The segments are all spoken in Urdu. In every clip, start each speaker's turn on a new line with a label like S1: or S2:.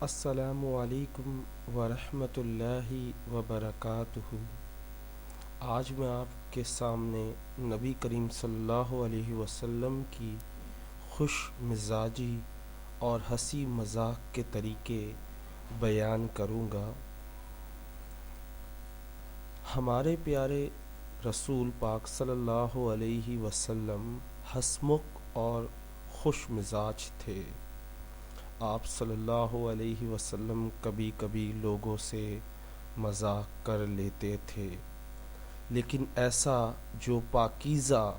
S1: السلام علیکم ورحمۃ اللہ وبرکاتہ۔ آج میں آپ کے سامنے نبی کریم صلی اللہ علیہ وسلم کی خوش مزاجی اور ہنسی مذاق کے طریقے بیان کروں گا۔ ہمارے پیارے رسول پاک صلی اللہ علیہ وسلم ہنسمکھ اور خوش مزاج تھے۔ آپ صلی اللہ علیہ وسلم کبھی کبھی لوگوں سے مذاق کر لیتے تھے، لیکن ایسا جو پاکیزہ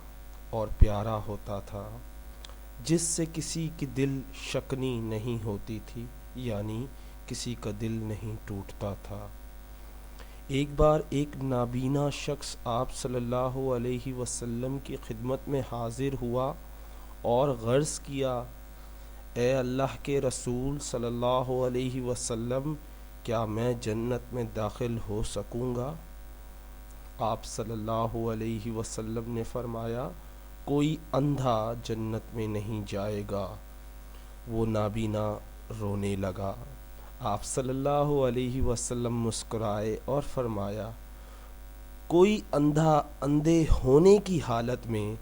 S1: اور پیارا ہوتا تھا، جس سے کسی کی دل شکنی نہیں ہوتی تھی، یعنی کسی کا دل نہیں ٹوٹتا تھا۔ ایک بار ایک نابینا شخص آپ صلی اللہ علیہ وسلم کی خدمت میں حاضر ہوا اور غرض کیا، اے اللہ کے رسول صلی اللہ علیہ وسلم، کیا میں جنت میں داخل ہو سکوں گا؟ آپ صلی اللہ علیہ وسلم نے فرمایا، کوئی اندھا جنت میں نہیں جائے گا۔ وہ نابینا رونے لگا۔ آپ صلی اللہ علیہ وسلم مسکرائے اور فرمایا، کوئی اندھا اندھے ہونے کی حالت میں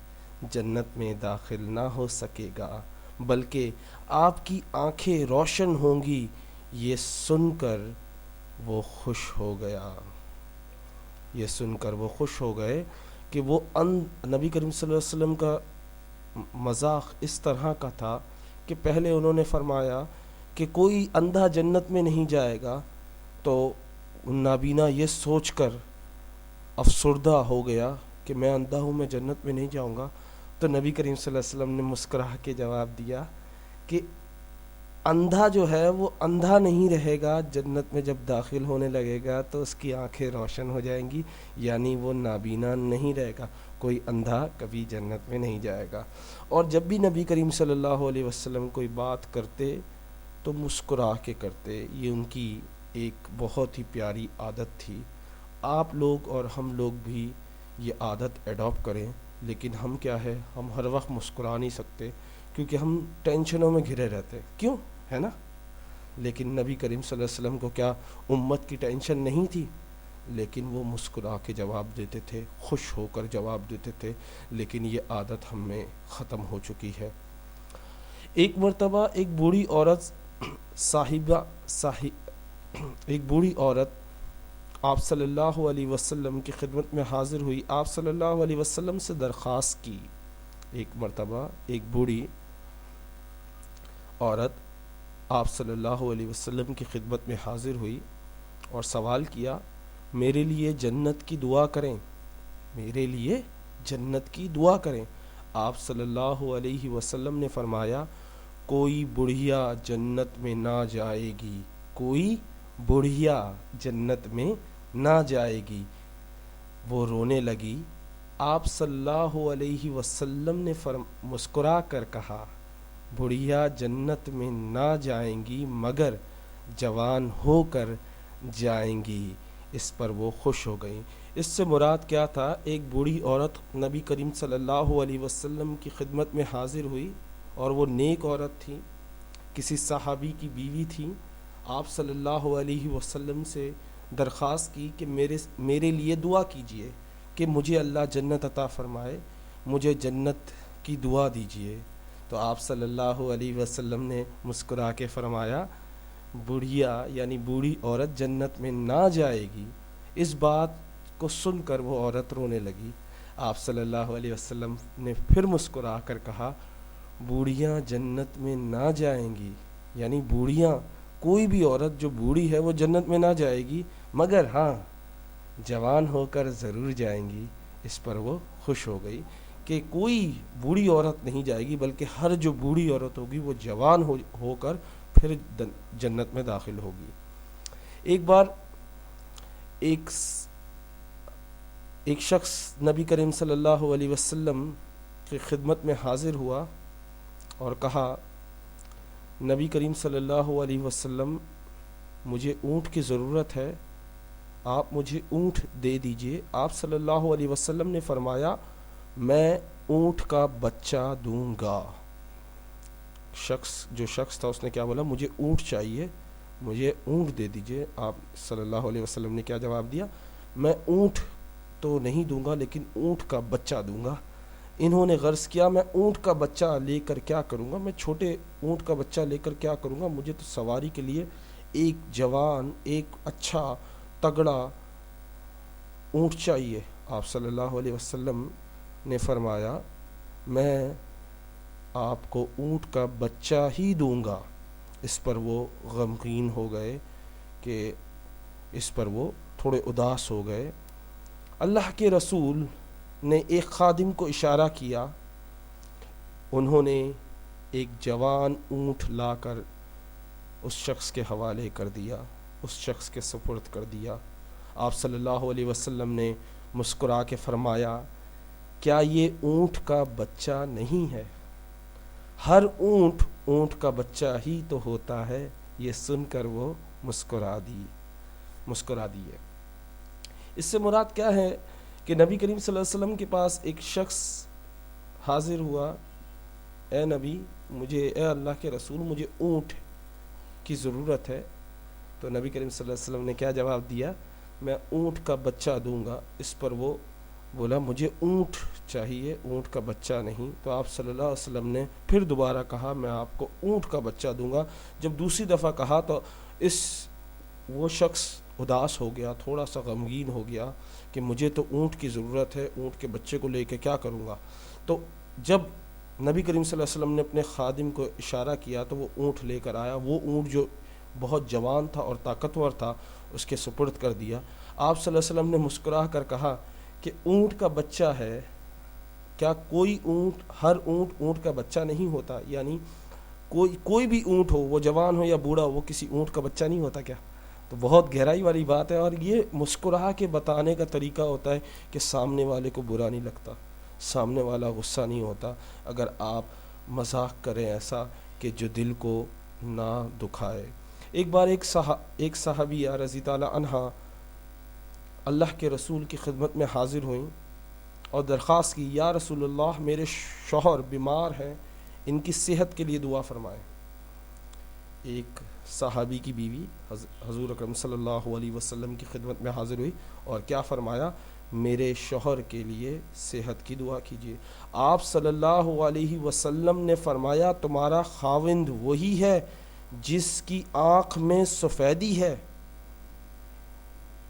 S1: جنت میں داخل نہ ہو سکے گا، بلکہ آپ کی آنکھیں روشن ہوں گی۔ یہ سن کر وہ خوش ہو گئے کہ وہ نبی کریم صلی اللہ علیہ وسلم کا مذاق اس طرح کا تھا کہ پہلے انہوں نے فرمایا کہ کوئی اندھا جنت میں نہیں جائے گا، تو نابینا یہ سوچ کر افسردہ ہو گیا کہ میں اندھا ہوں، میں جنت میں نہیں جاؤں گا۔ تو نبی کریم صلی اللہ علیہ وسلم نے مسکرا کے جواب دیا کہ اندھا جو ہے وہ اندھا نہیں رہے گا، جنت میں جب داخل ہونے لگے گا تو اس کی آنکھیں روشن ہو جائیں گی، یعنی وہ نابینا نہیں رہے گا۔ کوئی اندھا کبھی جنت میں نہیں جائے گا۔ اور جب بھی نبی کریم صلی اللہ علیہ وسلم کوئی بات کرتے تو مسکرا کے کرتے، یہ ان کی ایک بہت ہی پیاری عادت تھی۔ آپ لوگ اور ہم لوگ بھی یہ عادت ایڈاپٹ کریں، لیکن ہم کیا ہے، ہم ہر وقت مسکرا نہیں سکتے کیونکہ ہم ٹینشنوں میں گھرے رہتے، کیوں ہے نا؟ لیکن نبی کریم صلی اللہ علیہ وسلم کو کیا امت کی ٹینشن نہیں تھی؟ لیکن وہ مسکرا کے جواب دیتے تھے، خوش ہو کر جواب دیتے تھے، لیکن یہ عادت ہم میں ختم ہو چکی ہے۔ ایک مرتبہ ایک بوڑھی عورت آپ صلی اللہ علیہ وسلم کی خدمت میں حاضر ہوئی۔ آپ صلی اللہ علیہ وسلم سے درخواست کی۔ ایک مرتبہ ایک بوڑھی عورت آپ صلی اللہ علیہ وسلم کی خدمت میں حاضر ہوئی اور سوال کیا، میرے لیے جنت کی دعا کریں، میرے لیے جنت کی دعا کریں۔ آپ صلی اللہ علیہ وسلم نے فرمایا، کوئی بڑھیا جنت میں نہ جائے گی، کوئی بڑھیا جنت میں نہ جائے گی۔ وہ رونے لگی۔ آپ صلی اللہ علیہ وسلم نے مسکرا کر کہا، بڑھیا جنت میں نہ جائیں گی مگر جوان ہو کر جائیں گی۔ اس پر وہ خوش ہو گئیں۔ اس سے مراد کیا تھا؟ ایک بوڑھی عورت نبی کریم صلی اللہ علیہ وسلم کی خدمت میں حاضر ہوئی اور وہ نیک عورت تھی، کسی صحابی کی بیوی تھی۔ آپ صلی اللہ علیہ وسلم سے درخواست کی کہ میرے لیے دعا کیجئے کہ مجھے اللہ جنت عطا فرمائے، مجھے جنت کی دعا دیجئے۔ تو آپ صلی اللہ علیہ وسلم نے مسکرا کے فرمایا، بڑھیا یعنی بوڑھی عورت جنت میں نہ جائے گی۔ اس بات کو سن کر وہ عورت رونے لگی۔ آپ صلی اللہ علیہ وسلم نے پھر مسکرا کر کہا، بوڑھیاں جنت میں نہ جائیں گی، یعنی بوڑھیاں، کوئی بھی عورت جو بوڑھی ہے وہ جنت میں نہ جائے گی، مگر ہاں جوان ہو کر ضرور جائیں گی۔ اس پر وہ خوش ہو گئی کہ کوئی بوڑھی عورت نہیں جائے گی، بلکہ ہر جو بوڑھی عورت ہوگی وہ جوان ہو کر پھر جنت میں داخل ہوگی۔ ایک بار ایک شخص نبی کریم صلی اللہ علیہ وسلم کی خدمت میں حاضر ہوا اور کہا، نبی کریم صلی اللہ علیہ وسلم، مجھے اونٹ کی ضرورت ہے، آپ مجھے اونٹ دے دیجئے۔ آپ صلی اللہ علیہ وسلم نے فرمایا، میں اونٹ کا بچہ دوں گا۔ جو شخص تھا اس نے کیا بولا، مجھے اونٹ چاہیے، مجھے اونٹ دے دیجئے۔ آپ صلی اللہ علیہ وسلم نے کیا جواب دیا؟ میں اونٹ تو نہیں دوں گا لیکن اونٹ کا بچہ دوں گا۔ انہوں نے غرض کیا میں اونٹ کا بچہ لے کر کیا کروں گا، میں چھوٹے اونٹ کا بچہ لے کر کیا کروں گا، مجھے تو سواری کے لیے ایک جوان، ایک اچھا تگڑا اونٹ چاہیے۔ آپ صلی اللہ علیہ وسلم نے فرمایا میں آپ کو اونٹ کا بچہ ہی دوں گا۔ اس پر وہ غمگین ہو گئے کہ اس پر وہ تھوڑے اداس ہو گئے۔ اللہ کے رسول نے ایک خادم کو اشارہ کیا، انہوں نے ایک جوان اونٹ لا کر اس شخص کے حوالے کر دیا، اس شخص کے سپرد کر دیا۔ آپ صلی اللہ علیہ وسلم نے مسکرا کے فرمایا کیا یہ اونٹ کا بچہ نہیں ہے؟ ہر اونٹ اونٹ کا بچہ ہی تو ہوتا ہے۔ یہ سن کر وہ مسکرا دیے۔ اس سے مراد کیا ہے کہ نبی کریم صلی اللہ علیہ وسلم کے پاس ایک شخص حاضر ہوا، اے نبی اے اللہ کے رسول مجھے اونٹ کی ضرورت ہے۔ تو نبی کریم صلی اللہ علیہ وسلم نے کیا جواب دیا؟ میں اونٹ کا بچہ دوں گا۔ اس پر وہ بولا مجھے اونٹ چاہیے، اونٹ کا بچہ نہیں۔ تو آپ صلی اللہ علیہ وسلم نے پھر دوبارہ کہا میں آپ کو اونٹ کا بچہ دوں گا۔ جب دوسری دفعہ کہا تو وہ شخص اداس ہو گیا، تھوڑا سا غمگین ہو گیا کہ مجھے تو اونٹ کی ضرورت ہے، اونٹ کے بچے کو لے کے کیا کروں گا۔ تو جب نبی کریم صلی اللہ علیہ وسلم نے اپنے خادم کو اشارہ کیا تو وہ اونٹ لے کر آیا۔ وہ اونٹ جو بہت جوان تھا اور طاقتور تھا اس کے سپرد کر دیا۔ آپ صلی اللہ علیہ وسلم نے مسکرا کر کہا کہ اونٹ کا بچہ ہے، کیا کوئی ہر اونٹ کا بچہ نہیں ہوتا؟ یعنی کوئی بھی اونٹ ہو، وہ جوان ہو یا بوڑھا ہو، وہ کسی اونٹ کا بچہ نہیں ہوتا کیا؟ تو بہت گہرائی والی بات ہے، اور یہ مسکرا کے بتانے کا طریقہ ہوتا ہے کہ سامنے والے کو برا نہیں لگتا، سامنے والا غصہ نہیں ہوتا اگر آپ مذاق کریں ایسا کہ جو دل کو نہ دکھائے۔ ایک بار ایک صحابیہ رضی تعالی عنہا اللہ کے رسول کی خدمت میں حاضر ہوئیں اور درخواست کی یا رسول اللہ میرے شوہر بیمار ہیں، ان کی صحت کے لیے دعا فرمائیں۔ ایک صحابی کی بیوی حضور اکرم صلی اللہ علیہ وسلم کی خدمت میں حاضر ہوئی اور کیا فرمایا؟ میرے شوہر کے لیے صحت کی دعا کیجیے۔ آپ صلی اللہ علیہ وسلم نے فرمایا تمہارا خاوند وہی ہے جس کی آنکھ میں سفیدی ہے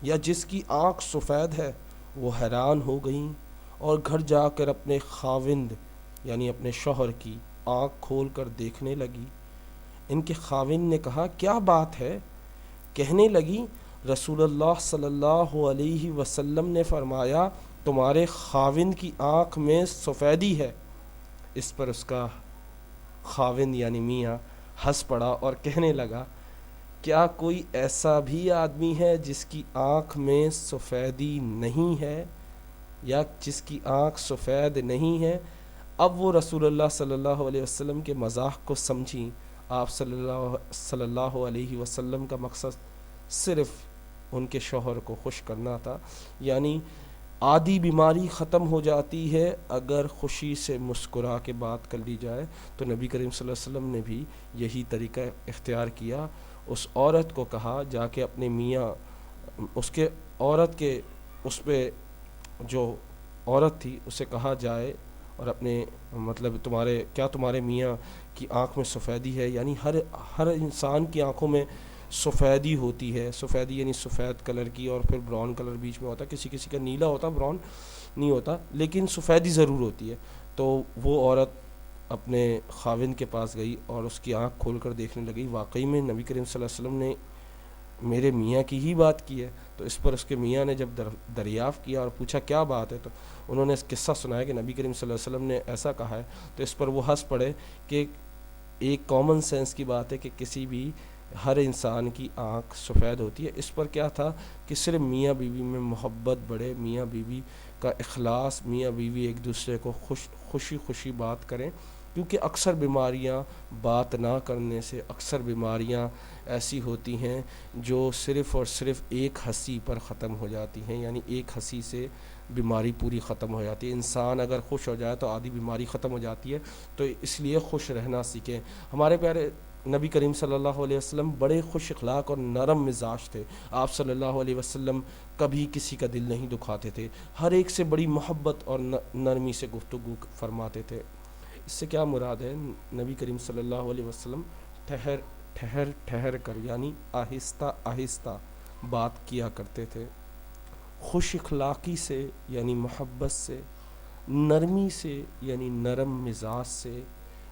S1: یا جس کی آنکھ سفید ہے۔ وہ حیران ہو گئیں اور گھر جا کر اپنے خاوند یعنی اپنے شوہر کی آنکھ کھول کر دیکھنے لگی۔ ان کے خاوند نے کہا کیا بات ہے؟ کہنے لگی رسول اللہ صلی اللہ علیہ وسلم نے فرمایا تمہارے خاوند کی آنکھ میں سفیدی ہے۔ اس پر اس کا خاوند یعنی میاں ہنس پڑا اور کہنے لگا کیا کوئی ایسا بھی آدمی ہے جس کی آنکھ میں سفیدی نہیں ہے یا جس کی آنکھ سفید نہیں ہے؟ اب وہ رسول اللہ صلی اللہ علیہ وسلم کے مذاق کو سمجھیں۔ آپ صلی اللہ علیہ وسلم کا مقصد صرف ان کے شوہر کو خوش کرنا تھا، یعنی آدھی بیماری ختم ہو جاتی ہے اگر خوشی سے مسکرا کے بات کر لی جائے۔ تو نبی کریم صلی اللہ علیہ وسلم نے بھی یہی طریقہ اختیار کیا۔ اس عورت کو کہا جا کے اپنے میاں اس پہ جو عورت تھی اسے کہا جائے اور اپنے تمہارے میاں کی آنکھ میں سفیدی ہے، یعنی ہر انسان کی آنکھوں میں سفیدی ہوتی ہے۔ سفیدی یعنی سفید کلر کی اور پھر براؤن کلر بیچ میں ہوتا ہے، کسی کا نیلا ہوتا، براؤن نہیں ہوتا، لیکن سفیدی ضرور ہوتی ہے۔ تو وہ عورت اپنے خاوند کے پاس گئی اور اس کی آنکھ کھول کر دیکھنے لگی، واقعی میں نبی کریم صلی اللہ علیہ وسلم نے میرے میاں کی ہی بات کی ہے۔ تو اس پر اس کے میاں نے جب دریافت کیا اور پوچھا کیا بات ہے، تو انہوں نے اس قصہ سنایا کہ نبی کریم صلی اللہ علیہ وسلم نے ایسا کہا ہے۔ تو اس پر وہ ہنس پڑے کہ ایک کامن سینس کی بات ہے کہ کسی بھی ہر انسان کی آنکھ سفید ہوتی ہے۔ اس پر کیا تھا کہ صرف میاں بیوی میں محبت بڑھے، میاں بیوی کا اخلاص، میاں بیوی ایک دوسرے کو خوشی بات کریں، کیونکہ اکثر بیماریاں بات نہ کرنے سے، اکثر بیماریاں ایسی ہوتی ہیں جو صرف اور صرف ایک ہنسی پر ختم ہو جاتی ہیں، یعنی ایک ہنسی سے بیماری پوری ختم ہو جاتی ہے۔ انسان اگر خوش ہو جائے تو آدھی بیماری ختم ہو جاتی ہے۔ تو اس لیے خوش رہنا سیکھیں۔ ہمارے پیارے نبی کریم صلی اللہ علیہ وسلم بڑے خوش اخلاق اور نرم مزاج تھے. آپ صلی اللہ علیہ وسلم کبھی کسی کا دل نہیں دکھاتے تھے، ہر ایک سے بڑی محبت اور نرمی سے گفتگو فرماتے تھے. اس سے کیا مراد ہے؟ نبی کریم صلی اللہ علیہ وسلم ٹھہر ٹھہر ٹھہر کر یعنی آہستہ آہستہ بات کیا کرتے تھے، خوش اخلاقی سے یعنی محبت سے، نرمی سے یعنی نرم مزاج سے،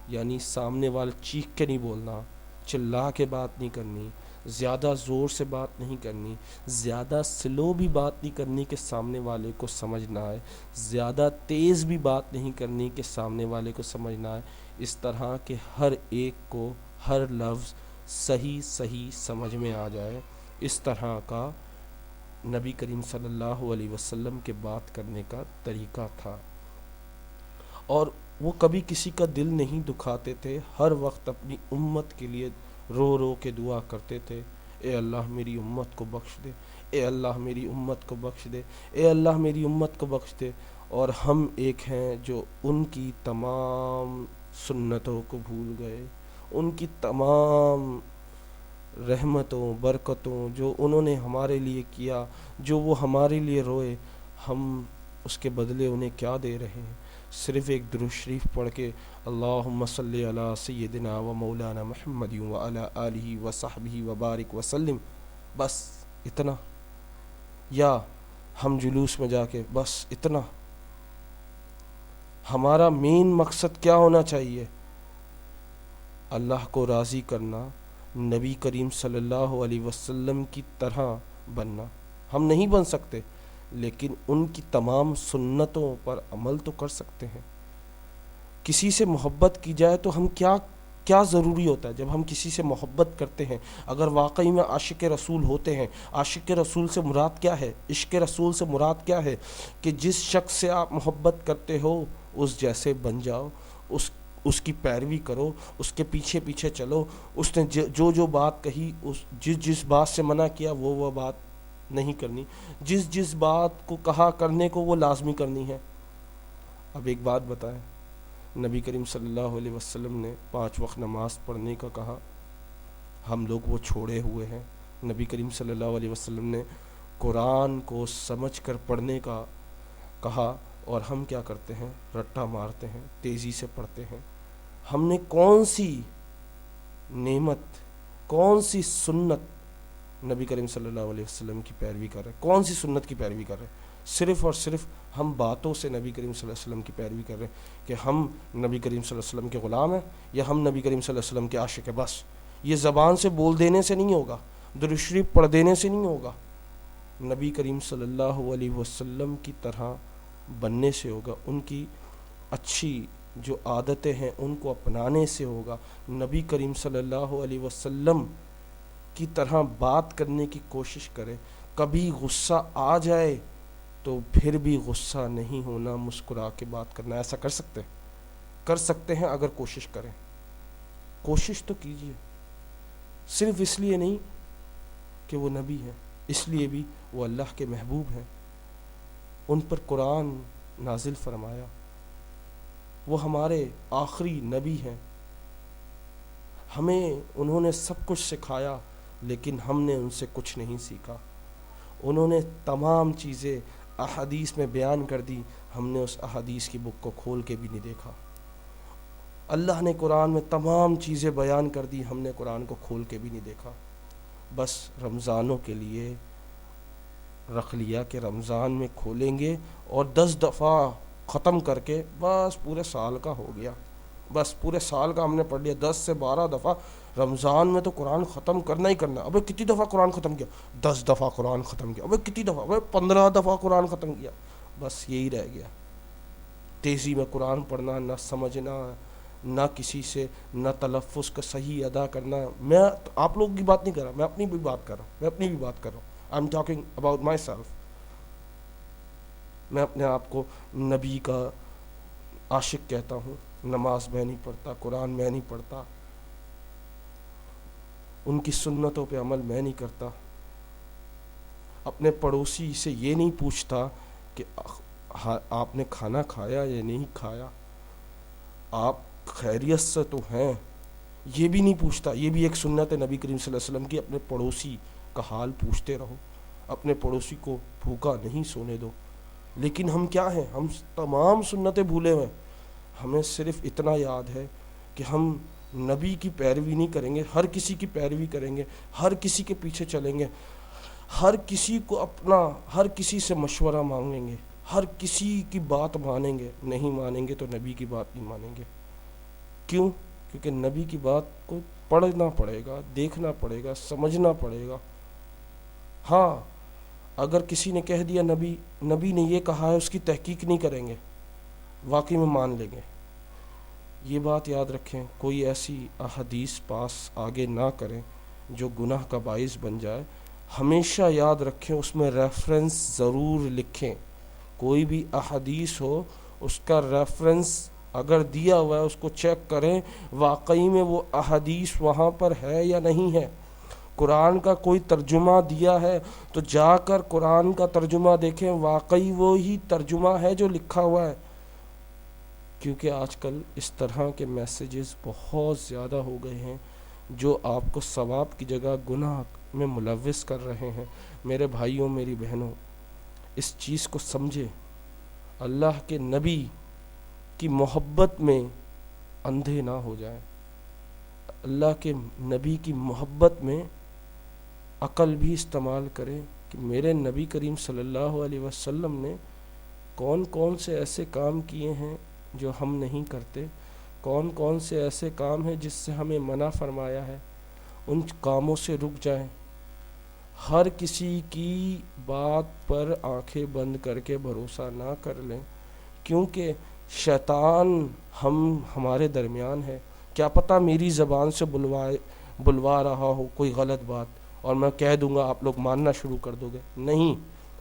S1: یعنی سامنے والا چیخ کے نہیں بولنا، چلا کے بات نہیں کرنی، زیادہ زور سے بات نہیں کرنی، زیادہ سلو بھی بات نہیں کرنی کہ سامنے والے کو سمجھ نہ آئے، زیادہ تیز بھی بات نہیں کرنی کہ سامنے والے کو سمجھ نہ آئے. اس طرح کہ ہر ایک کو ہر لفظ صحیح صحیح سمجھ میں آ جائے. اس طرح کا نبی کریم صلی اللہ علیہ وسلم کے بات کرنے کا طریقہ تھا. اور وہ کبھی کسی کا دل نہیں دکھاتے تھے، ہر وقت اپنی امت کے لیے رو رو کے دعا کرتے تھے، اے اللہ میری امت کو بخش دے، اے اللہ میری امت کو بخش دے، اے اللہ میری امت کو بخش دے. اور ہم ایک ہیں جو ان کی تمام سنتوں کو بھول گئے، ان کی تمام رحمتوں برکتوں جو انہوں نے ہمارے لیے کیا، جو وہ ہمارے لیے روئے، ہم اس کے بدلے انہیں کیا دے رہے ہیں؟ صرف ایک درود شریف پڑھ کے اللہم صلی علی سیدنا و مولانا محمد و علی آلہ و صحبہ و بارک وسلم، بس اتنا. یا ہم جلوس میں جا کے بس اتنا. ہمارا مین مقصد کیا ہونا چاہیے؟ اللہ کو راضی کرنا، نبی کریم صلی اللہ علیہ وسلم کی طرح بننا. ہم نہیں بن سکتے لیکن ان کی تمام سنتوں پر عمل تو کر سکتے ہیں. کسی سے محبت کی جائے تو ہم کیا ضروری ہوتا ہے جب ہم کسی سے محبت کرتے ہیں؟ اگر واقعی میں عاشق رسول ہوتے ہیں، عاشق رسول سے مراد کیا ہے؟ عشق رسول سے مراد کیا ہے؟ کہ جس شخص سے آپ محبت کرتے ہو اس جیسے بن جاؤ، اس کی پیروی کرو، اس کے پیچھے پیچھے چلو. اس نے جو بات کہی، جس بات سے منع کیا وہ بات نہیں کرنی، جس بات کو کہا کرنے کو وہ لازمی کرنی ہے. اب ایک بات بتائیں، نبی کریم صلی اللہ علیہ وسلم نے 5 وقت نماز پڑھنے کا کہا، ہم لوگ وہ چھوڑے ہوئے ہیں. نبی کریم صلی اللہ علیہ وسلم نے قرآن کو سمجھ کر پڑھنے کا کہا اور ہم کیا کرتے ہیں؟ رٹا مارتے ہیں، تیزی سے پڑھتے ہیں. ہم نے کون سی نعمت، کون سی سنت نبی کریم صلی اللہ علیہ وسلم کی پیروی کر رہے ہیں؟ کون سی سنت کی پیروی کر رہے ہیں؟ صرف اور صرف ہم باتوں سے نبی کریم صلی اللہ علیہ وسلم کی پیروی کر رہے ہیں کہ ہم نبی کریم صلی اللہ علیہ وسلم کے غلام ہیں یا ہم نبی کریم صلی اللہ علیہ وسلم کے عاشق ہیں. بس یہ زبان سے بول دینے سے نہیں ہوگا، درود شریف پڑھ دینے سے نہیں ہوگا، نبی کریم صلی اللہ علیہ وسلم کی طرح بننے سے ہوگا. ان کی اچھی جو عادتیں ہیں ان کو اپنانے سے ہوگا. نبی کریم صلی اللہ علیہ وسلم کی طرح بات کرنے کی کوشش کرے. کبھی غصہ آ جائے تو پھر بھی غصہ نہیں ہونا، مسکرا کے بات کرنا. ایسا کر سکتے ہیں اگر کوشش کریں. کوشش تو کیجیے، صرف اس لیے نہیں کہ وہ نبی ہیں، اس لیے بھی وہ اللہ کے محبوب ہیں، ان پر قرآن نازل فرمایا، وہ ہمارے آخری نبی ہیں. ہمیں انہوں نے سب کچھ سکھایا لیکن ہم نے ان سے کچھ نہیں سیکھا. انہوں نے تمام چیزیں احادیث میں بیان کر دی، ہم نے اس احادیث کی بک کو کھول کے بھی نہیں دیکھا. اللہ نے قرآن میں تمام چیزیں بیان کر دی، ہم نے قرآن کو کھول کے بھی نہیں دیکھا. بس رمضانوں کے لیے رکھ لیا کہ رمضان میں کھولیں گے اور 10 دفعہ ختم کر کے بس پورے سال کا ہو گیا. بس پورے سال کا ہم نے پڑھ لیا 10 سے 12 دفعہ. رمضان میں تو قرآن ختم کرنا ہی کرنا. ابے کتنی دفعہ قرآن ختم کیا؟ 10 دفعہ قرآن ختم کیا. ابے کتنی دفعہ؟ ابے 15 دفعہ قرآن ختم کیا. بس یہی رہ گیا. تیزی میں قرآن پڑھنا، نہ سمجھنا، نہ کسی سے، نہ تلفظ کا صحیح ادا کرنا. میں آپ لوگوں کی بات نہیں کر رہا، میں اپنی بھی بات کر رہا ہوں. I am talking about my self. میں اپنے آپ کو نبی کا عاشق کہتا ہوں. نماز میں نہیں پڑھتا، قرآن میں نہیں پڑھتا، ان کی سنتوں پہ عمل میں نہیں کرتا. اپنے پڑوسی سے یہ نہیں پوچھتا کہ آپ نے کھانا کھایا یا نہیں کھایا، آپ خیریت سے تو ہیں. یہ بھی نہیں پوچھتا. یہ بھی ایک سنت ہے نبی کریم صلی اللہ علیہ وسلم کی، اپنے پڑوسی کا حال پوچھتے رہو، اپنے پڑوسی کو بھوکا نہیں سونے دو. لیکن ہم کیا ہیں، ہم تمام سنتیں بھولے ہوئے ہیں. ہمیں صرف اتنا یاد ہے کہ ہم نبی کی پیروی نہیں کریں گے، ہر کسی کی پیروی کریں گے، ہر کسی کے پیچھے چلیں گے، ہر کسی کو ہر کسی سے مشورہ مانگیں گے، ہر کسی کی بات مانیں گے. نہیں مانیں گے تو نبی کی بات نہیں مانیں گے. کیوں؟ کیونکہ نبی کی بات کو پڑھنا پڑے گا، دیکھنا پڑے گا، سمجھنا پڑے گا. ہاں اگر کسی نے کہہ دیا نبی نے یہ کہا ہے، اس کی تحقیق نہیں کریں گے، واقعی میں مان لیں گے. یہ بات یاد رکھیں، کوئی ایسی احادیث پاس آگے نہ کریں جو گناہ کا باعث بن جائے. ہمیشہ یاد رکھیں اس میں ریفرنس ضرور لکھیں. کوئی بھی احادیث ہو اس کا ریفرنس اگر دیا ہوا ہے اس کو چیک کریں واقعی میں وہ احادیث وہاں پر ہے یا نہیں ہے. قرآن کا کوئی ترجمہ دیا ہے تو جا کر قرآن کا ترجمہ دیکھیں، واقعی وہی ترجمہ ہے جو لکھا ہوا ہے. کیونکہ آج کل اس طرح کے میسیجز بہت زیادہ ہو گئے ہیں جو آپ کو ثواب کی جگہ گناہ میں ملوث کر رہے ہیں. میرے بھائیوں، میری بہنوں، اس چیز کو سمجھے. اللہ کے نبی کی محبت میں اندھے نہ ہو جائیں. اللہ کے نبی کی محبت میں عقل بھی استعمال کریں کہ میرے نبی کریم صلی اللہ علیہ وسلم نے کون کون سے ایسے کام کیے ہیں جو ہم نہیں کرتے، کون کون سے ایسے کام ہیں جس سے ہمیں منع فرمایا ہے. ان کاموں سے رک جائیں. ہر کسی کی بات پر آنکھیں بند کر کے بھروسہ نہ کر لیں، کیونکہ شیطان ہمارے درمیان ہے. کیا پتہ میری زبان سے بلوا رہا ہو کوئی غلط بات اور میں کہہ دوں گا آپ لوگ ماننا شروع کر دو گے. نہیں،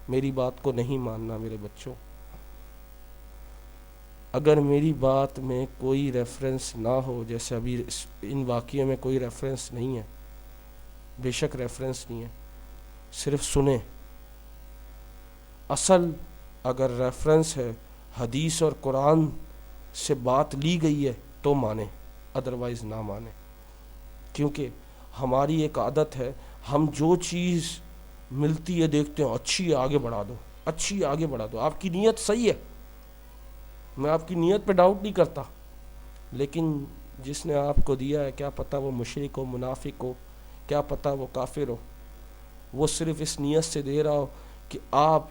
S1: میری بات کو نہیں ماننا میرے بچوں. اگر میری بات میں کوئی ریفرنس نہ ہو، جیسے ابھی ان واقعے میں کوئی ریفرنس نہیں ہے، بے شک ریفرنس نہیں ہے، صرف سنیں. اصل اگر ریفرنس ہے، حدیث اور قرآن سے بات لی گئی ہے تو مانیں، ادروائز نہ مانیں. کیونکہ ہماری ایک عادت ہے، ہم جو چیز ملتی ہے دیکھتے ہیں، اچھی آگے بڑھا دو، اچھی آگے بڑھا دو. آپ کی نیت صحیح ہے، میں آپ کی نیت پہ ڈاؤٹ نہیں کرتا، لیکن جس نے آپ کو دیا ہے کیا پتہ وہ مشرک ہو، منافق ہو، کیا پتہ وہ کافر ہو. وہ صرف اس نیت سے دے رہا ہو کہ آپ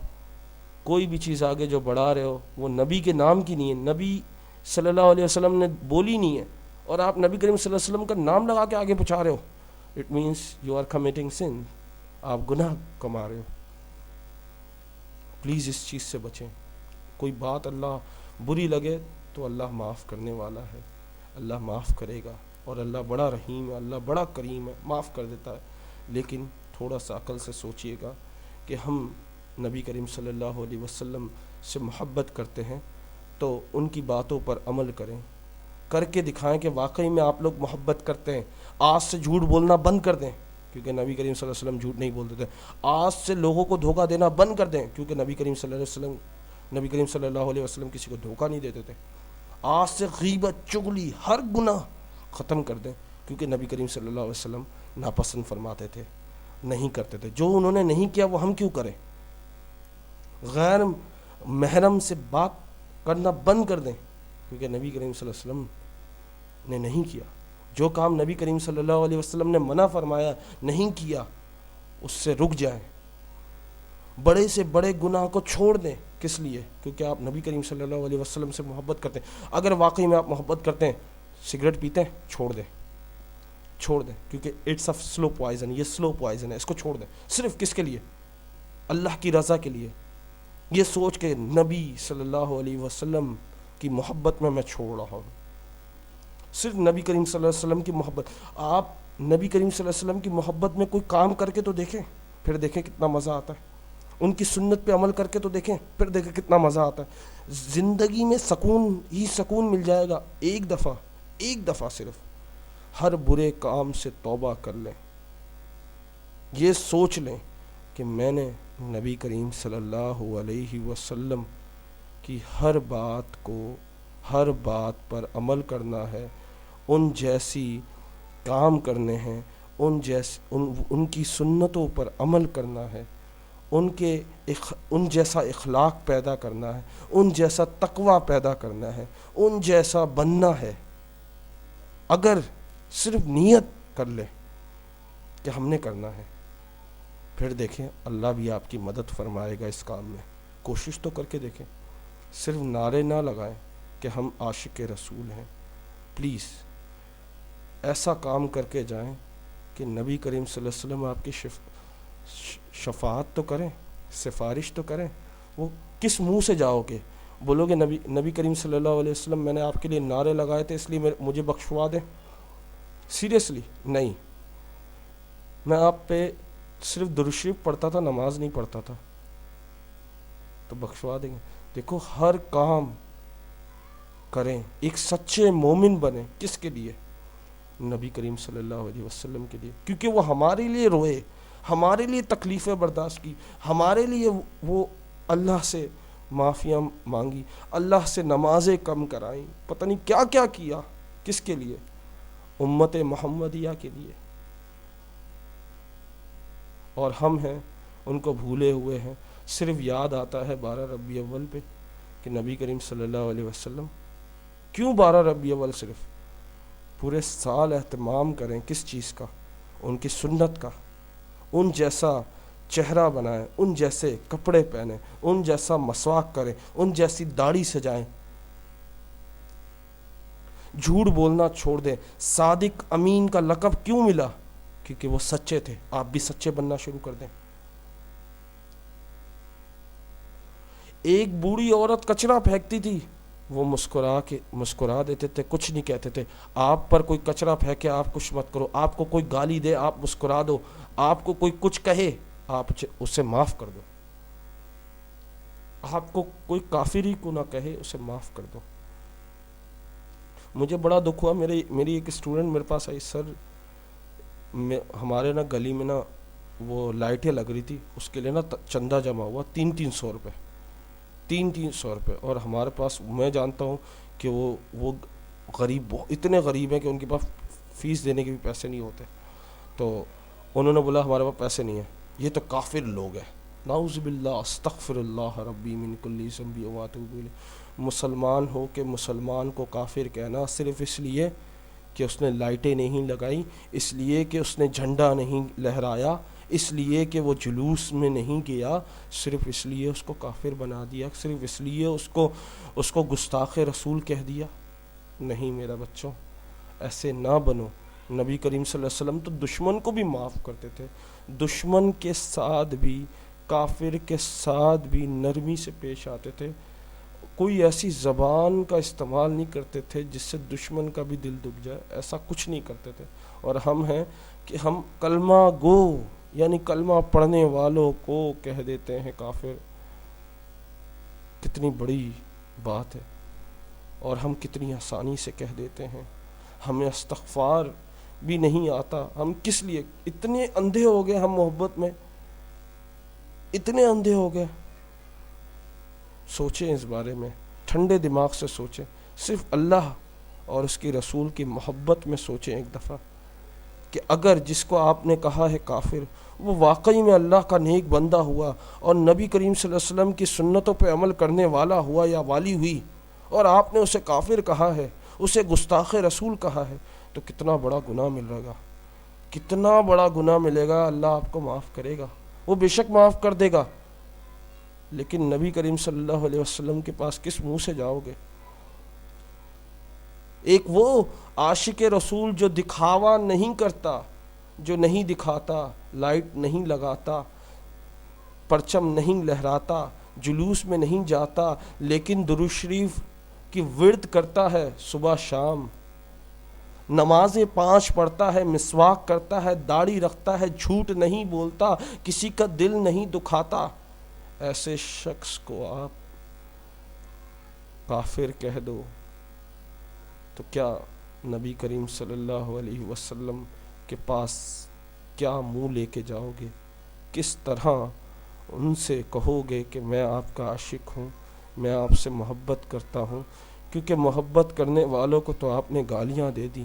S1: کوئی بھی چیز آگے جو بڑھا رہے ہو وہ نبی کے نام کی نہیں ہے، نبی صلی اللہ علیہ وسلم نے بولی نہیں ہے، اور آپ نبی کریم صلی اللہ علیہ وسلم کا نام لگا کے آگے پہنچا رہے ہو. It means you are committing sin, آپ گناہ کما رہے ہو. پلیز اس چیز سے بچیں. کوئی بات اللہ بری لگے تو اللہ معاف کرنے والا ہے، اللہ معاف کرے گا، اور اللہ بڑا رحیم ہے، اللہ بڑا کریم ہے، معاف کر دیتا ہے. لیکن تھوڑا سا عقل سے سوچئے گا کہ ہم نبی کریم صلی اللہ علیہ وسلم سے محبت کرتے ہیں تو ان کی باتوں پر عمل کریں، کر کے دکھائیں کہ واقعی میں آپ لوگ محبت کرتے ہیں. آج سے جھوٹ بولنا بند کر دیں، کیونکہ نبی کریم صلی اللہ علیہ وسلم جھوٹ نہیں بولتے تھے. آج سے لوگوں کو دھوکہ دینا بند کر دیں، کیونکہ نبی کریم صلی اللہ علیہ وسلم کسی کو دھوکہ نہیں دیتے تھے. آج سے غیبت، چغلی، ہر گناہ ختم کر دیں، کیونکہ نبی کریم صلی اللہ علیہ وسلم ناپسند فرماتے تھے، نہیں کرتے تھے. جو انہوں نے نہیں کیا وہ ہم کیوں کریں. غیر محرم سے بات کرنا بند کر دیں، کیونکہ نبی کریم صلی اللہ علیہ وسلم نے نہیں کیا. جو کام نبی کریم صلی اللہ علیہ وسلم نے منع فرمایا نہیں کیا، اس سے رک جائیں. بڑے سے بڑے گناہ کو چھوڑ دیں. کس لیے؟ کیونکہ آپ نبی کریم صلی اللہ علیہ وسلم سے محبت کرتے ہیں. اگر واقعی میں آپ محبت کرتے ہیں، سگریٹ پیتے ہیں، چھوڑ دیں، چھوڑ دیں، کیونکہ اٹس اے سلو پوائزن، یہ سلو پوائزن ہے، اس کو چھوڑ دیں. صرف کس کے لیے؟ اللہ کی رضا کے لیے. یہ سوچ کے نبی صلی اللہ علیہ وسلم کی محبت میں چھوڑ رہا ہوں، صرف نبی کریم صلی اللہ علیہ وسلم کی محبت. آپ نبی کریم صلی اللہ علیہ وسلم کی محبت میں کوئی کام کر کے تو دیکھیں، پھر دیکھیں کتنا مزہ آتا ہے. ان کی سنت پہ عمل کر کے تو دیکھیں، پھر دیکھیں کتنا مزہ آتا ہے. زندگی میں سکون ہی سکون مل جائے گا. ایک دفعہ صرف ہر برے کام سے توبہ کر لیں. یہ سوچ لیں کہ میں نے نبی کریم صلی اللہ علیہ وسلم کی ہر بات پر عمل کرنا ہے. ان جیسی کام کرنے ہیں، ان کی سنتوں پر عمل کرنا ہے، ان جیسا اخلاق پیدا کرنا ہے، ان جیسا تقوی پیدا کرنا ہے، ان جیسا بننا ہے۔ اگر صرف نیت کر لے کہ ہم نے کرنا ہے، پھر دیکھیں اللہ بھی آپ کی مدد فرمائے گا اس کام میں۔ کوشش تو کر کے دیکھیں، صرف نعرے نہ لگائیں کہ ہم عاشق رسول ہیں۔ پلیز ایسا کام کر کے جائیں کہ نبی کریم صلی اللہ علیہ وسلم آپ کی شفاعت تو کریں، سفارش تو کریں۔ وہ کس منہ سے جاؤ گے؟ بولو گے نبی کریم صلی اللہ علیہ وسلم میں نے آپ کے لیے نعرے لگائے تھے اس لیے مجھے بخشوا دیں؟ سیریسلی نہیں، میں آپ پہ صرف درود شریف پڑھتا تھا، نماز نہیں پڑھتا تھا، تو بخشوا دیں گے۔ دیکھو ہر کام کریں، ایک سچے مومن بنیں۔ کس کے لیے؟ نبی کریم صلی اللہ علیہ وسلم کے لیے، کیونکہ وہ ہمارے لیے روئے، ہمارے لیے تکلیفیں برداشت کی، ہمارے لیے وہ اللہ سے معافیاں مانگی، اللہ سے نمازیں کم کرائیں، پتہ نہیں کیا کیا کیا۔ کس کے لیے؟ امت محمدیہ کے لیے۔ اور ہم ہیں ان کو بھولے ہوئے ہیں، صرف یاد آتا ہے 12 ربیع اول پہ کہ نبی کریم صلی اللہ علیہ وسلم۔ کیوں 12 ربیع اول؟ صرف پورے سال اہتمام کریں کس چیز کا؟ ان کی سنت کا، ان جیسا چہرہ بنائیں، ان جیسے کپڑے پہنیں، ان جیسا مسواک کریں، ان جیسی داڑھی سجائیں، جھوٹ بولنا چھوڑ دیں۔ صادق امین کا لقب کیوں ملا؟ کیونکہ وہ سچے تھے۔ آپ بھی سچے بننا شروع کر دیں۔ ایک بوڑھی عورت کچرا پھینکتی تھی، وہ مسکرا دیتے تھے، کچھ نہیں کہتے تھے۔ آپ پر کوئی کچرا پھینکے آپ کچھ مت کرو، آپ کو کوئی گالی دے آپ مسکرا دو، آپ کو کوئی کچھ کہے آپ اسے معاف کر دو، آپ کو کوئی کافر ہی کو نہ کہے اسے معاف کر دو۔ مجھے بڑا دکھ ہوا، میری ایک اسٹوڈنٹ میرے پاس آئی، سر ہمارے نا گلی میں نا وہ لائٹیں لگ رہی تھی، اس کے لیے نا چندہ جمع ہوا 300 روپے، 300 روپے، اور ہمارے پاس میں جانتا ہوں کہ وہ غریب اتنے غریب ہیں کہ ان کے پاس فیس دینے کے بھی پیسے نہیں ہوتے، تو انہوں نے بولا ہمارے پاس پیسے نہیں ہیں، یہ تو کافر لوگ ہیں، نعوذ باللہ استغفر اللہ ربی من کل ذنب واتوب الیہ۔ مسلمان ہو کہ مسلمان کو کافر کہنا صرف اس لیے کہ اس نے لائٹیں نہیں لگائی، اس لیے کہ اس نے جھنڈا نہیں لہرایا، اس لیے کہ وہ جلوس میں نہیں گیا، صرف اس لیے اس کو کافر بنا دیا، صرف اس لیے اس کو گستاخ رسول کہہ دیا؟ نہیں میرا بچوں، ایسے نہ بنو۔ نبی کریم صلی اللہ علیہ وسلم تو دشمن کو بھی معاف کرتے تھے، دشمن کے ساتھ بھی، کافر کے ساتھ بھی نرمی سے پیش آتے تھے، کوئی ایسی زبان کا استعمال نہیں کرتے تھے جس سے دشمن کا بھی دل دکھ جائے، ایسا کچھ نہیں کرتے تھے۔ اور ہم ہیں کہ ہم کلمہ گو یعنی کلمہ پڑھنے والوں کو کہہ دیتے ہیں کافر، کتنی بڑی بات ہے، اور ہم کتنی آسانی سے کہہ دیتے ہیں۔ ہمیں استغفار بھی نہیں آتا، ہم کس لیے اتنے اندھے ہو گئے؟ ہم محبت میں اتنے اندھے ہو گئے۔ سوچیں اس بارے میں، ٹھنڈے دماغ سے سوچیں، صرف اللہ اور اس کی رسول کی محبت میں سوچیں ایک دفعہ کہ اگر جس کو آپ نے کہا ہے کافر، وہ واقعی میں اللہ کا نیک بندہ ہوا اور نبی کریم صلی اللہ علیہ وسلم کی سنتوں پہ عمل کرنے والا ہوا یا والی ہوئی، اور آپ نے اسے کافر کہا ہے، اسے گستاخ رسول کہا ہے، تو کتنا بڑا گناہ ملے گا، کتنا بڑا گناہ ملے گا۔ اللہ آپ کو معاف کرے گا، وہ بے شک معاف کر دے گا، لیکن نبی کریم صلی اللہ علیہ وسلم کے پاس کس منہ سے جاؤ گے؟ ایک وہ عاشق رسول جو دکھاوا نہیں کرتا، جو نہیں دکھاتا، لائٹ نہیں لگاتا، پرچم نہیں لہراتا، جلوس میں نہیں جاتا، لیکن درود شریف کی ورد کرتا ہے صبح شام، نمازیں 5 پڑھتا ہے، مسواک کرتا ہے، داڑھی رکھتا ہے، جھوٹ نہیں بولتا، کسی کا دل نہیں دکھاتا، ایسے شخص کو آپ کافر کہہ دو تو کیا نبی کریم صلی اللہ علیہ وسلم کے پاس کیا منہ لے کے جاؤ گے؟ کس طرح ان سے کہو گے کہ میں آپ کا عاشق ہوں، میں آپ سے محبت کرتا ہوں؟ کیونکہ محبت کرنے والوں کو تو آپ نے گالیاں دے دی،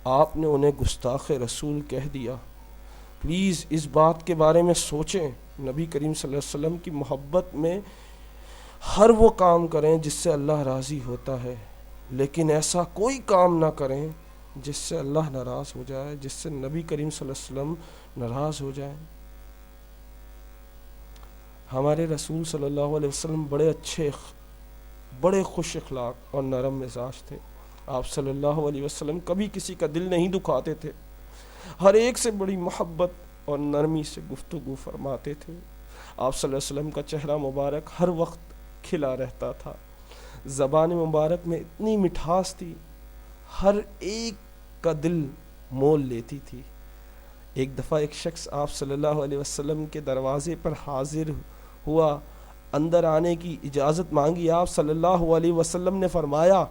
S1: آپ نے انہیں گستاخ رسول کہہ دیا۔ پلیز اس بات کے بارے میں سوچیں، نبی کریم صلی اللہ علیہ وسلم کی محبت میں ہر وہ کام کریں جس سے اللہ راضی ہوتا ہے، لیکن ایسا کوئی کام نہ کریں جس سے اللہ ناراض ہو جائے، جس سے نبی کریم صلی اللہ علیہ وسلم ناراض ہو جائیں۔ ہمارے رسول صلی اللہ علیہ وسلم بڑے اچھے، بڑے خوش اخلاق اور نرم مزاج تھے۔ آپ صلی اللہ علیہ وسلم کبھی کسی کا دل نہیں دکھاتے تھے، ہر ایک سے بڑی محبت اور نرمی سے گفتگو فرماتے تھے۔ آپ صلی اللہ علیہ وسلم کا چہرہ مبارک ہر وقت کھلا رہتا تھا، زبان مبارک میں اتنی مٹھاس تھی، ہر ایک کا دل مول لیتی تھی۔ ایک دفعہ ایک شخص آپ صلی اللہ علیہ وسلم کے دروازے پر حاضر ہوا، اندر آنے کی اجازت مانگی۔ آپ صلی اللہ علیہ وسلم نے فرمایا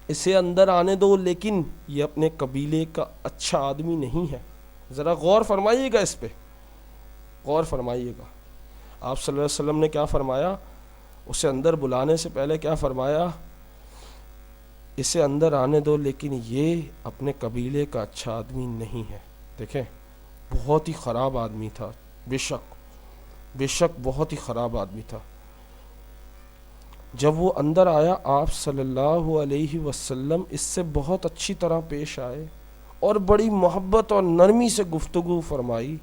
S1: اسے اندر آنے دو، لیکن یہ اپنے قبیلے کا اچھا آدمی نہیں ہے۔ ذرا غور فرمائیے گا، اس پہ غور فرمائیے گا۔ آپ صلی اللہ علیہ وسلم نے کیا فرمایا؟ اسے اندر بلانے سے پہلے کیا فرمایا؟ اسے اندر آنے دو، لیکن یہ اپنے قبیلے کا اچھا آدمی نہیں ہے۔ دیکھیں، بہت ہی خراب آدمی تھا، بے شک بہت ہی خراب آدمی تھا۔ جب وہ اندر آیا، آپ صلی اللہ علیہ وسلم اس سے بہت اچھی طرح پیش آئے اور بڑی محبت اور نرمی سے گفتگو فرمائی۔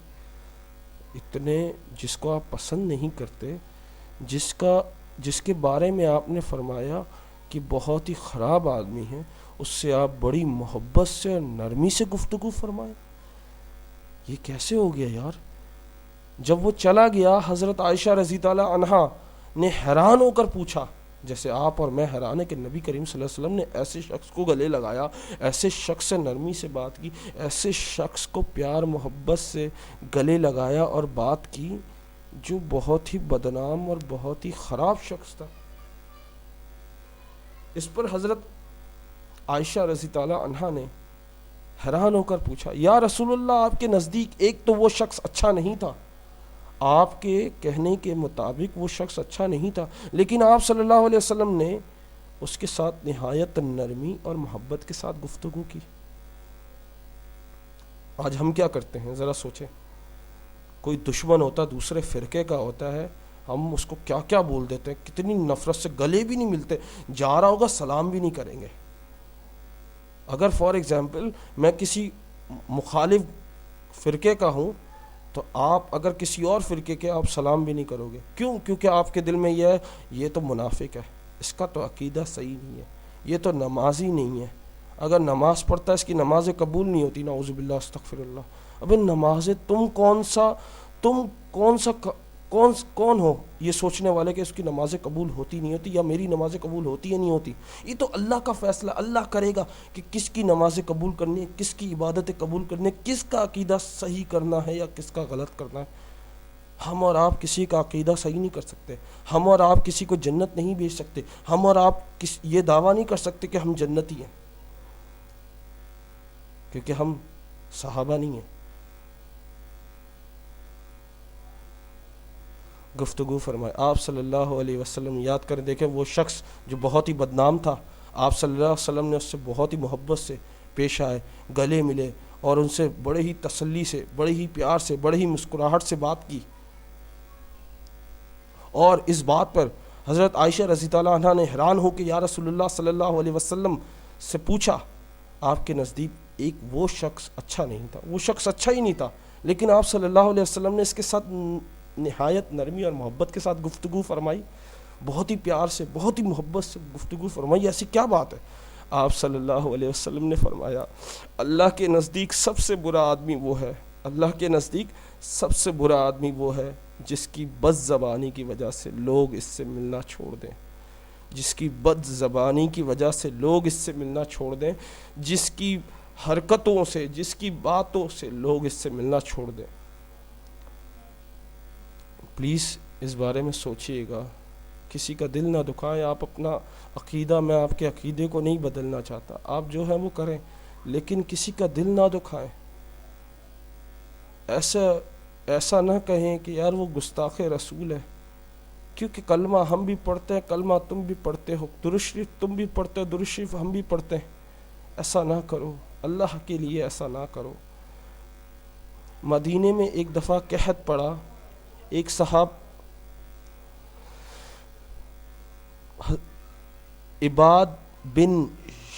S1: اتنے جس کو آپ پسند نہیں کرتے، جس کے بارے میں آپ نے فرمایا کہ بہت ہی خراب آدمی ہے، اس سے آپ بڑی محبت سے اور نرمی سے گفتگو فرمائیں، یہ کیسے ہو گیا یار؟ جب وہ چلا گیا، حضرت عائشہ رضی اللہ عنہا نے حیران ہو کر پوچھا، جیسے آپ اور میں حیران ہیں کہ نبی کریم صلی اللہ علیہ وسلم نے ایسے شخص کو گلے لگایا، ایسے شخص سے نرمی سے بات کی، ایسے شخص کو پیار محبت سے گلے لگایا اور بات کی جو بہت ہی بدنام اور بہت ہی خراب شخص تھا۔ اس پر حضرت عائشہ رضی اللہ عنہا نے حیران ہو کر پوچھا، یا رسول اللہ، آپ کے نزدیک ایک تو وہ شخص اچھا نہیں تھا، آپ کے کہنے کے مطابق وہ شخص اچھا نہیں تھا، لیکن آپ صلی اللہ علیہ وسلم نے اس کے ساتھ نہایت نرمی اور محبت کے ساتھ گفتگو کی۔ آج ہم کیا کرتے ہیں؟ ذرا سوچیں، کوئی دشمن ہوتا، دوسرے فرقے کا ہوتا ہے، ہم اس کو کیا کیا بول دیتے ہیں، کتنی نفرت سے، گلے بھی نہیں ملتے، جا رہا ہوگا سلام بھی نہیں کریں گے۔ اگر فار ایگزامپل میں کسی مخالف فرقے کا ہوں تو آپ اگر کسی اور فرقے کے، آپ سلام بھی نہیں کرو گے، کیوں؟ کیونکہ آپ کے دل میں یہ ہے، یہ تو منافق ہے، اس کا تو عقیدہ صحیح نہیں ہے، یہ تو نمازی نہیں ہے، اگر نماز پڑھتا ہے اس کی نمازیں قبول نہیں ہوتی، نعوذ باللہ استغفر اللہ۔ ابے نمازیں، تم کون ہو یہ سوچنے والے کہ اس کی نمازیں قبول ہوتی نہیں ہوتی، یا میری نمازیں قبول ہوتی یا نہیں ہوتی؟ یہ تو اللہ کا فیصلہ، اللہ کرے گا کہ کس کی نمازیں قبول کرنی ہے، کس کی عبادتیں قبول کرنی ہے، کس کا عقیدہ صحیح کرنا ہے یا کس کا غلط کرنا ہے۔ ہم اور آپ کسی کا عقیدہ صحیح نہیں کر سکتے، ہم اور آپ کسی کو جنت نہیں بھیج سکتے، ہم اور آپ یہ دعویٰ نہیں کر سکتے کہ ہم جنتی ہیں، کیونکہ ہم صحابہ نہیں ہیں۔ گفتگو فرمائے آپ صلی اللہ علیہ وسلم، یاد کر دیکھیں وہ شخص جو بہت ہی بدنام تھا، آپ صلی اللہ علیہ وسلم نے اس سے بہت ہی محبت سے پیش آئے، گلے ملے اور ان سے بڑے ہی تسلی سے، بڑے ہی پیار سے، بڑے ہی مسکراہٹ سے بات کی۔ اور اس بات پر حضرت عائشہ رضی اللہ عنہا نے حیران ہو کہ یا رسول اللہ صلی اللہ علیہ وسلم سے پوچھا، آپ کے نزدیک ایک وہ شخص اچھا نہیں تھا، وہ شخص اچھا ہی نہیں تھا، لیکن آپ صلی اللہ علیہ وسلم نے اس کے ساتھ نہایت نرمی اور محبت کے ساتھ گفتگو فرمائی، بہت ہی پیار سے، بہت ہی محبت سے گفتگو فرمائی، ایسی کیا بات ہے؟ آپ صلی اللہ علیہ وسلم نے فرمایا، اللہ کے نزدیک سب سے برا آدمی وہ ہے، اللہ کے نزدیک سب سے برا آدمی وہ ہے جس کی بد زبانی کی وجہ سے لوگ اس سے ملنا چھوڑ دیں، جس کی بد زبانی کی وجہ سے لوگ اس سے ملنا چھوڑ دیں، جس کی حرکتوں سے، جس کی باتوں سے لوگ اس سے ملنا چھوڑ دیں۔ پلیز اس بارے میں سوچئے گا، کسی کا دل نہ دکھائیں۔ آپ اپنا عقیدہ، میں آپ کے عقیدے کو نہیں بدلنا چاہتا، آپ جو ہے وہ کریں، لیکن کسی کا دل نہ دکھائیں۔ ایسا نہ کہیں کہ یار وہ گستاخ رسول ہے، کیونکہ کلمہ ہم بھی پڑھتے ہیں، کلمہ تم بھی پڑھتے ہو، درود شریف تم بھی پڑھتے ہو، درود شریف ہم بھی پڑھتے ہیں، ایسا نہ کرو۔ اللہ کے لیے ایسا نہ کرو۔ مدینے میں ایک دفعہ قحط پڑا، ایک صاحب عباد بن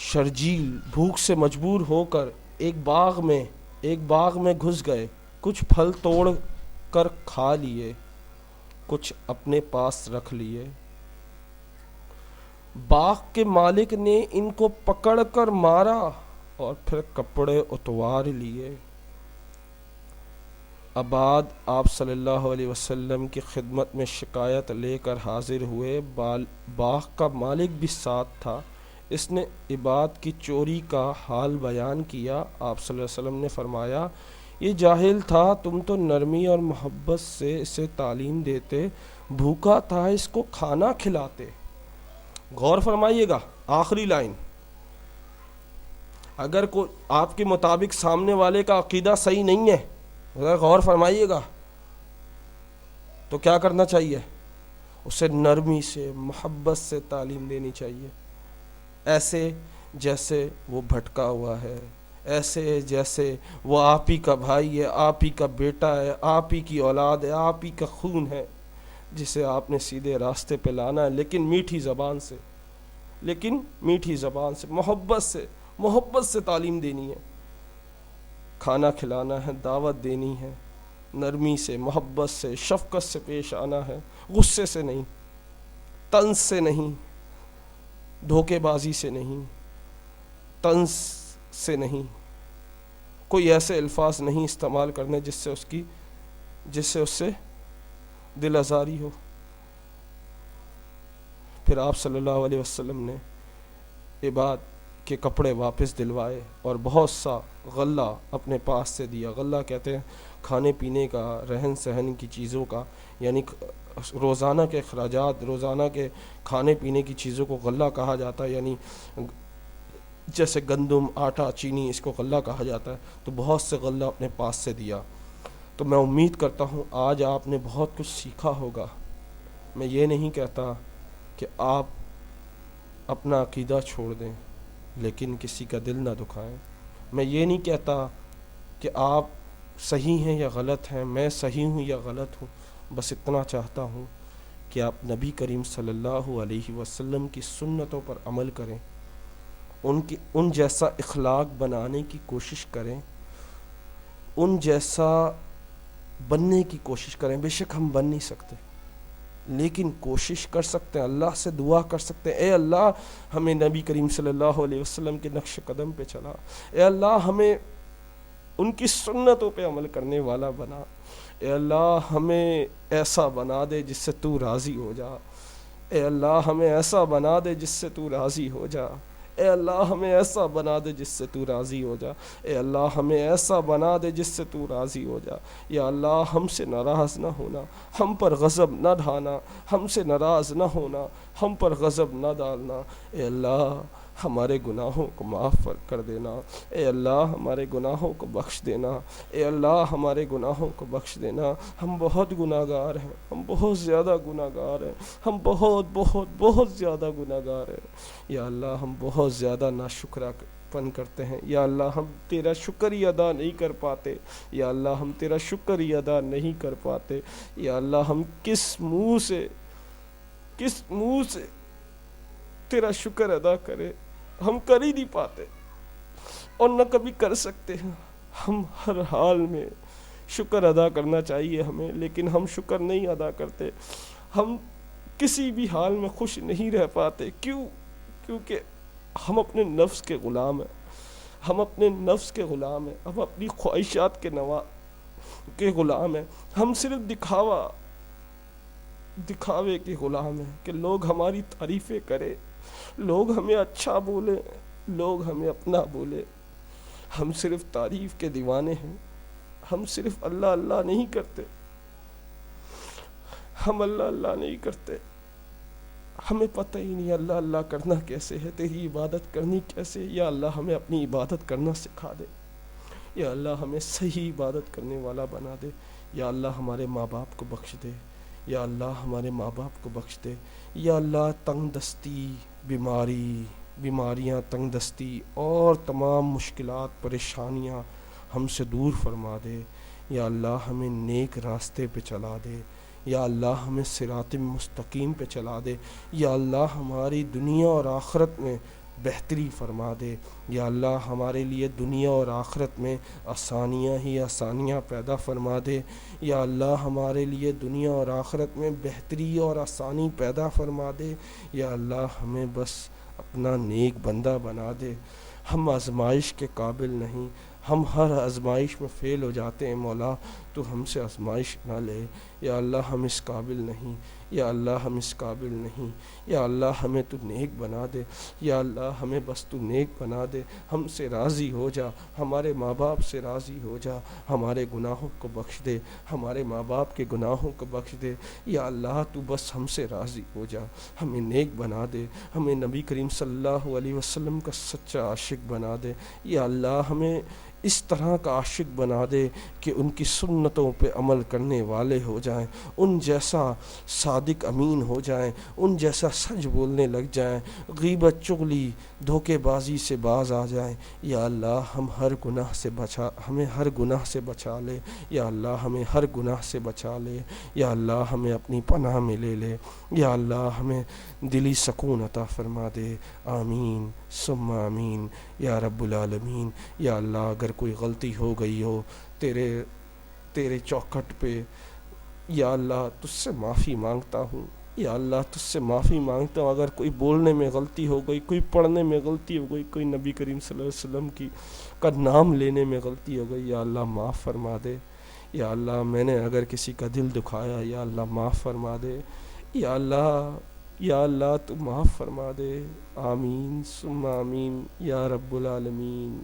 S1: شرجیل بھوک سے مجبور ہو کر ایک باغ میں گھس گئے، کچھ پھل توڑ کر کھا لیے، کچھ اپنے پاس رکھ لیے۔ باغ کے مالک نے ان کو پکڑ کر مارا اور پھر کپڑے اتوار لیے۔ عباد آپ صلی اللہ علیہ وسلم کی خدمت میں شکایت لے کر حاضر ہوئے۔ باغ کا مالک بھی ساتھ تھا۔ اس نے عباد کی چوری کا حال بیان کیا۔ آپ صلی اللہ علیہ وسلم نے فرمایا، یہ جاہل تھا، تم تو نرمی اور محبت سے اسے تعلیم دیتے، بھوکا تھا اس کو کھانا کھلاتے۔ غور فرمائیے گا، آخری لائن، اگر کوئی آپ کے مطابق سامنے والے کا عقیدہ صحیح نہیں ہے، غور فرمائیے گا، تو کیا کرنا چاہیے؟ اسے نرمی سے محبت سے تعلیم دینی چاہیے، ایسے جیسے وہ بھٹکا ہوا ہے، ایسے جیسے وہ آپ ہی کا بھائی ہے، آپ ہی کا بیٹا ہے، آپ ہی کی اولاد ہے، آپ ہی کا خون ہے، جسے آپ نے سیدھے راستے پہ لانا ہے، لیکن میٹھی زبان سے، محبت سے تعلیم دینی ہے، کھانا کھلانا ہے، دعوت دینی ہے، نرمی سے، محبت سے، شفقت سے پیش آنا ہے، غصے سے نہیں، طنز سے نہیں، دھوکے بازی سے نہیں، طنز سے نہیں، کوئی ایسے الفاظ نہیں استعمال کرنے جس سے اس سے دل آزاری ہو۔ پھر آپ صلی اللہ علیہ وسلم نے عباد کے کپڑے واپس دلوائے اور بہت سا غلہ اپنے پاس سے دیا۔ غلہ کہتے ہیں کھانے پینے کا، رہن سہن کی چیزوں کا، یعنی روزانہ کے اخراجات، روزانہ کے کھانے پینے کی چیزوں کو غلہ کہا جاتا ہے، یعنی جیسے گندم، آٹا، چینی، اس کو غلہ کہا جاتا ہے۔ تو بہت سے غلہ اپنے پاس سے دیا۔ تو میں امید کرتا ہوں آج آپ نے بہت کچھ سیکھا ہوگا۔ میں یہ نہیں کہتا کہ آپ اپنا عقیدہ چھوڑ دیں لیکن کسی کا دل نہ دکھائیں۔ میں یہ نہیں کہتا کہ آپ صحیح ہیں یا غلط ہیں، میں صحیح ہوں یا غلط ہوں، بس اتنا چاہتا ہوں کہ آپ نبی کریم صلی اللہ علیہ وسلم کی سنتوں پر عمل کریں، ان جیسا اخلاق بنانے کی کوشش کریں، ان جیسا بننے کی کوشش کریں۔ بے شک ہم بن نہیں سکتے لیکن کوشش کر سکتے ہیں، اللہ سے دعا کر سکتے ہیں، اے اللہ ہمیں نبی کریم صلی اللہ علیہ وسلم کے نقش قدم پہ چلا، اے اللہ ہمیں ان کی سنتوں پہ عمل کرنے والا بنا، اے اللہ ہمیں ایسا بنا دے جس سے تو راضی ہو جا، اے اللہ ہمیں ایسا بنا دے جس سے تو راضی ہو جا، اے اللہ ہمیں ایسا بنا دے جس سے تو راضی ہو جا، اے اللہ ہمیں ایسا بنا دے جس سے تو راضی ہو جا۔ یا اللہ ہم سے ناراض نہ ہونا، ہم پر غضب نہ ڈھانا، ہم سے ناراض نہ ہونا، ہم پر غضب نہ ڈالنا۔ اے اللہ ہمارے گناہوں کو معاف کر دینا، اے اللہ ہمارے گناہوں کو بخش دینا، اے اللہ ہمارے گناہوں کو بخش دینا۔ ہم بہت گناہ گار ہیں، ہم بہت زیادہ گناہ گار ہیں، ہم بہت بہت بہت زیادہ گناہ گار ہیں۔ یا اللہ ہم بہت زیادہ ناشکرا پن کرتے ہیں، یا اللہ ہم تیرا شکر ہی ادا نہیں کر پاتے، یا اللہ ہم تیرا شکر ہی ادا نہیں کر پاتے۔ یا اللہ ہم کس منہ سے تیرا شکر ادا کرے، ہم کر ہی نہیں پاتے اور نہ کبھی کر سکتے ہیں۔ ہم ہر حال میں شکر ادا کرنا چاہیے ہمیں، لیکن ہم شکر نہیں ادا کرتے۔ ہم کسی بھی حال میں خوش نہیں رہ پاتے۔ کیونکہ ہم اپنے نفس کے غلام ہیں، ہم اپنے نفس کے غلام ہیں، ہم اپنی خواہشات کے غلام ہیں، ہم صرف دکھاوے کے غلام ہیں کہ لوگ ہماری تعریفیں کریں، لوگ ہمیں اچھا بولے، لوگ ہمیں اپنا بولے۔ ہم صرف تعریف کے دیوانے ہیں، ہم صرف اللہ اللہ نہیں کرتے، ہم اللہ اللہ نہیں کرتے۔ ہمیں پتہ ہی نہیں اللہ اللہ کرنا کیسے ہے، تیری عبادت کرنی کیسے۔ یا اللہ ہمیں اپنی عبادت کرنا سکھا دے، یا اللہ ہمیں صحیح عبادت کرنے والا بنا دے۔ یا اللہ ہمارے ماں باپ کو بخش دے، یا اللہ ہمارے ماں باپ کو بخش دے۔ یا اللہ تنگ دستی، بیماری، بیماریاں، تنگ دستی اور تمام مشکلات، پریشانیاں ہم سے دور فرما دے۔ یا اللہ ہمیں نیک راستے پہ چلا دے، یا اللہ ہمیں صراط مستقیم پہ چلا دے، یا اللہ ہماری دنیا اور آخرت میں بہتری فرما دے، یا اللہ ہمارے لیے دنیا اور آخرت میں آسانیاں ہی آسانیاں پیدا فرما دے، یا اللہ ہمارے لیے دنیا اور آخرت میں بہتری اور آسانی پیدا فرما دے، یا اللہ ہمیں بس اپنا نیک بندہ بنا دے۔ ہم آزمائش کے قابل نہیں، ہم ہر آزمائش میں فیل ہو جاتے ہیں مولا، تو ہم سے آزمائش نہ لے۔ یا اللہ ہم اس قابل نہیں، یا اللہ ہم اس قابل نہیں، یا اللہ ہمیں تو نیک بنا دے، یا اللہ ہمیں بس تو نیک بنا دے، ہم سے راضی ہو جا، ہمارے ماں باپ سے راضی ہو جا، ہمارے گناہوں کو بخش دے، ہمارے ماں باپ کے گناہوں کو بخش دے، یا اللہ تو بس ہم سے راضی ہو جا، ہمیں نیک بنا دے، ہمیں نبی کریم صلی اللہ علیہ وسلم کا سچا عاشق بنا دے، یا اللہ ہمیں اس طرح کا عاشق بنا دے کہ ان کی سنتوں پہ عمل کرنے والے ہو جائیں، ان جیسا صادق امین ہو جائیں، ان جیسا سچ بولنے لگ جائیں، غیبت چغلی دھوکے بازی سے باز آ جائیں۔ یا اللہ ہمیں ہر گناہ سے بچا لے، یا اللہ ہمیں ہر گناہ سے بچا لے، یا اللہ ہمیں اپنی پناہ میں لے لے، یا اللہ ہمیں دلی سکون عطا فرما دے۔ آمین ثم آمین یا رب العالمین۔ یا اللہ اگر کوئی غلطی ہو گئی ہو تیرے چوکھٹ پہ، یا اللہ تجھ سے معافی مانگتا ہوں، یا اللہ تجھ سے معافی مانگتا ہوں، اگر کوئی بولنے میں غلطی ہو گئی، کوئی پڑھنے میں غلطی ہو گئی، کوئی نبی کریم صلی اللہ علیہ وسلم کا نام لینے میں غلطی ہو گئی، یا اللہ معاف فرما دے۔ یا اللہ میں نے اگر کسی کا دل دکھایا، یا اللہ معاف فرما دے، یا اللہ تو معاف فرما دے۔ آمین ثم آمین یا رب العالمین۔